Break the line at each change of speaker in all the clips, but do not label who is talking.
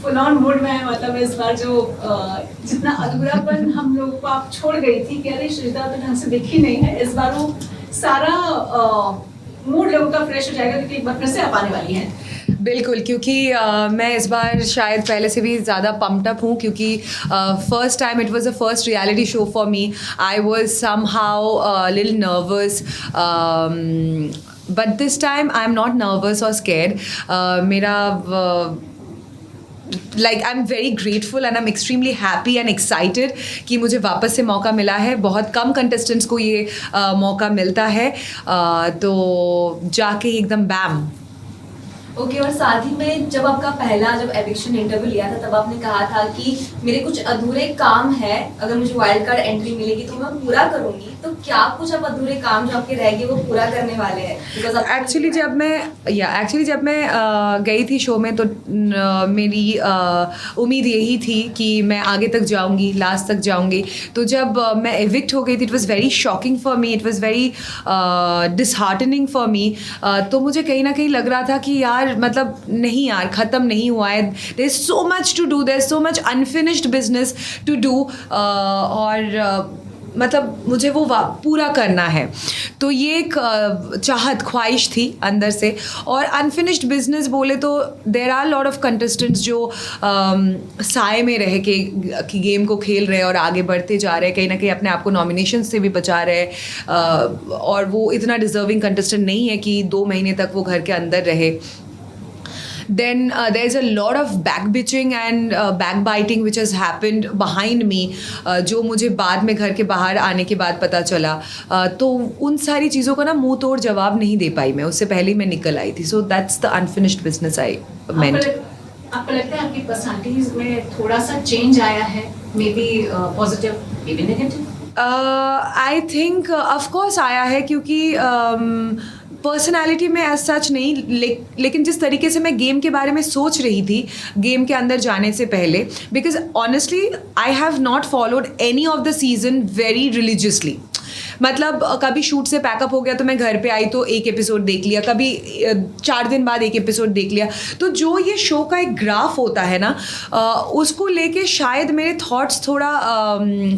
Full on mood में है, मतलब इस बार जो जितना अधूरापन हम लोग को आप छोड़ गई थी कि अरे श्रीता तो ढंग से दिखी नहीं है, इस बार वो सारा मूड लोगों का फ्रेश हो जाएगा क्योंकि एक बार फिर से आप आने वाली हैं।
बिल्कुल, क्योंकि मैं इस बार शायद पहले से भी ज़्यादा पम्प्ड अप हूँ, क्योंकि first time it was the first reality show for me. I was somehow little nervous, but this time I am not nervous और स्कैर्ड. मेरा I am very grateful and I am extremely happy and excited कि मुझे वापस से मौका मिला है. बहुत कम कंटेस्टेंट्स को ये मौका मिलता है, तो जाके एकदम बैम.
ओके और साथ ही में जब एविक्शन इंटरव्यू लिया था तब आपने कहा था कि मेरे कुछ अधूरे काम है, अगर मुझे वाइल्ड कार्ड एंट्री मिलेगी तो मैं पूरा करूंगी. तो क्या कुछ अब अधूरे काम जो आपके रह गए वो पूरा करने वाले हैं?
एक्चुअली जब मैं गई थी शो में तो मेरी उम्मीद यही थी कि मैं आगे तक जाऊंगी, लास्ट तक जाऊंगी. तो जब मैं एविक्ट हो गई थी, it was very shocking for me, it was very disheartening for me. तो मुझे कहीं ना कहीं लग रहा था कि यार मतलब नहीं यार, ख़त्म नहीं हुआ है. There is so much to do, there is so much unfinished business to do, और मतलब मुझे वो पूरा करना है. तो ये एक ख्वाहिश थी अंदर से. और अनफिनिश्ड बिजनेस बोले तो there are lot of contestants जो साए में रह के कि गेम को खेल रहे हैं और आगे बढ़ते जा रहे हैं, कहीं ना कहीं अपने आप को नॉमिनेशन से भी बचा रहे हैं, और वो इतना डिजर्विंग कंटेस्टेंट नहीं है कि 2 महीने तक वो घर के अंदर रहे. Then there is a lot of backbitching and backbiting which has happened behind me, जो मुझे बाद में घर के बाहर आने के बाद पता चला. तो उन सारी चीज़ों का ना मुंह तोड़ जवाब नहीं दे पाई मैं, उससे पहले ही मैं निकल आई थी. So that's the unfinished business I meant.
आपको लगता है आपकी पर्सनालिटीज में थोड़ा सा चेंज आया है, may be positive may be negative?
I think of course आया है, क्योंकि पर्सनालिटी में एज सच नहीं, लेकिन जिस तरीके से मैं गेम के बारे में सोच रही थी गेम के अंदर जाने से पहले, because honestly I have not followed any of the season very religiously. मतलब कभी शूट से पैकअप हो गया तो मैं घर पे आई तो एक एपिसोड देख लिया, कभी 4 दिन बाद एक एपिसोड देख लिया. तो जो ये शो का एक ग्राफ होता है ना, उसको लेके शायद मेरे थॉट्स थोड़ा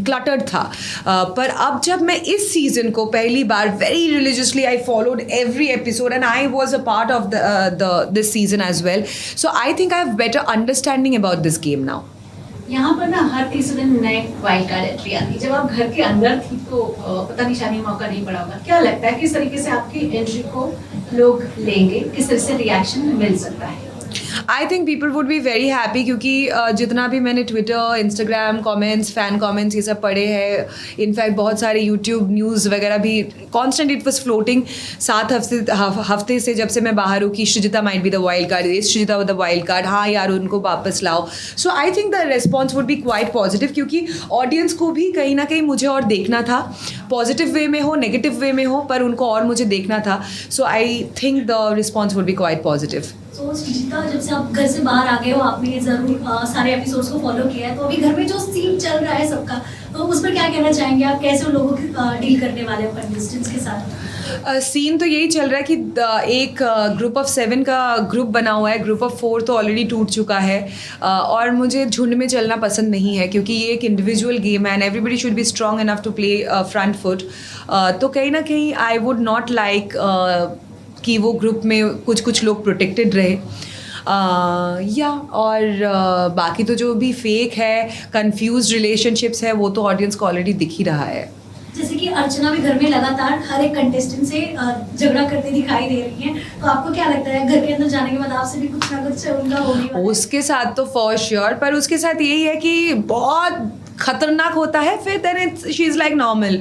क्लटर्ड था. पर अब जब मैं इस सीज़न को पहली बार very religiously I followed every episode and I was a part of this season as well. So I think I have better understanding about this game now.
यहाँ पर ना हर तीसरे दिन नए वाइल्ड कार्ड एंट्री आती. जब आप घर के अंदर थी तो पता नहीं शायद मौका नहीं पड़ा होगा. क्या लगता है किस तरीके से आपकी एंट्री को लोग लेंगे, किस तरह से रिएक्शन मिल सकता है?
I think people would be very happy, क्योंकि जितना भी मैंने Twitter, Instagram comments, fan comments ये सब पढ़े हैं, इनफैक्ट बहुत सारे यूट्यूब न्यूज़ वगैरह भी कॉन्स्टेंट इट वॉज फ्लोटिंग 7 हफ्ते से जब से मैं बाहर हूँ कि Srijita might be the wild card, is Srijita the wild card, हाँ यार उनको वापस लाओ. So I think the response would be quite positive, क्योंकि ऑडियंस को भी कहीं ना कहीं मुझे और देखना था, पॉजिटिव वे में हो नेगेटिव वे में हो, पर उनको और मुझे देखना था. So I think the response would be quite positive.
तो श्रीजिता, जब से आप घर से बाहर आ गए हो, आपने ज़रूर सारे एपिसोड्स को फॉलो किया है, तो अभी घर में जो सीन चल रहा है सबका, तो उस पर क्या कहना चाहेंगे आप? कैसे उन लोगों की डील करने वाले हो कंटेस्टेंट्स के साथ?
सीन तो यही चल रहा है कि एक ग्रुप ऑफ 7 का ग्रुप बना हुआ है, ग्रुप ऑफ 4 तो ऑलरेडी टूट चुका है, और मुझे झुंड में चलना पसंद नहीं है, क्योंकि ये एक इंडिविजुअल गेम है and everybody should be strong enough to play front foot. तो कहीं ना कहीं आई वुड नॉट लाइक कि वो ग्रुप में कुछ लोग प्रोटेक्टेड रहे. और बाकी तो जो भी फेक है, कंफ्यूज रिलेशनशिप्स है, वो तो ऑडियंस को ऑलरेडी दिख ही रहा है.
जैसे कि अर्चना भी घर में लगातार हर एक कंटेस्टेंट से झगड़ा करते दिखाई दे रही हैं, तो आपको क्या लगता है घर के अंदर जाने के बाद आपसे भी कुछ ना कुछ उनका होने वाला है?
उसके साथ तो फॉर श्योर, पर उसके साथ यही है कि बहुत खतरनाक होता है, फिर then she is like normal.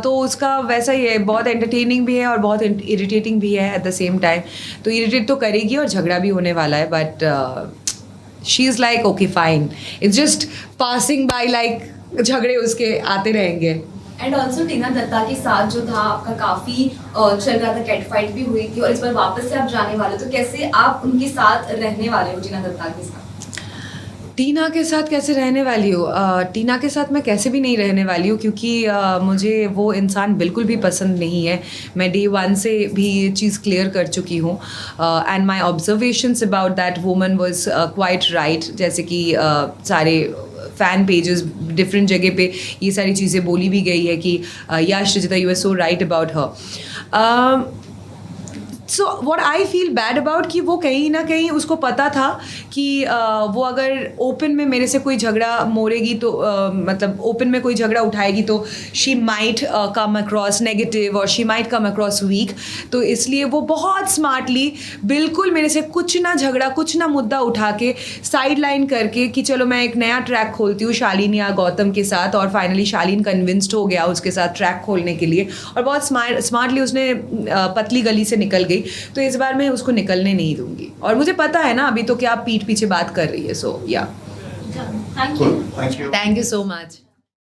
तो उसका वैसा ही है, बहुत एंटरटेनिंग भी है और बहुत इरिटेटिंग भी है एट द सेम टाइम. तो इरिटेट तो करेगी और झगड़ा भी होने वाला है, but she is like okay fine, it's just passing by, like झगड़े उसके आते रहेंगे.
एंड ऑल्सो टीना दत्ता के साथ जो था आपका काफ़ी चल रहा था, कैट फाइट भी हुई थी, और इस बार वापस से आप जाने वाले हो, तो कैसे आप उनके साथ रहने वाले हो टीना दत्ता के साथ?
टीना के साथ कैसे रहने वाली हूँ? टीना के साथ मैं कैसे भी नहीं रहने वाली हूँ, क्योंकि मुझे वो इंसान बिल्कुल भी पसंद नहीं है. मैं डे 1 से भी ये चीज़ क्लियर कर चुकी हूँ. And my observations about that woman was quite right. जैसे कि सारे फ़ैन पेजेस डिफरेंट जगह पे ये सारी चीज़ें बोली भी गई है कि yes Rajita you are so right about her. So what I feel bad about कि वो कहीं ना कहीं उसको पता था कि वो अगर ओपन में मेरे से कोई झगड़ा मोड़ेगी तो मतलब ओपन में कोई झगड़ा उठाएगी तो she might come across negative और she might come across weak. तो इसलिए वो बहुत स्मार्टली बिल्कुल मेरे से कुछ ना झगड़ा कुछ ना मुद्दा उठा के साइड लाइन करके कि चलो मैं एक नया ट्रैक खोलती हूँ शालीन या गौतम के साथ. और फाइनली शालीन कन्विंस्ड हो गया उसके साथ ट्रैक खोलने के लिए और बहुत स्मार्टली उसने पतली गली से निकल गई. तो इस बार मैं उसको निकलने नहीं दूंगी. और मुझे पता है ना अभी तो क्या पीठ पीछे बात कर रही है. सो या
thank you.
Thank you.
Thank you so much.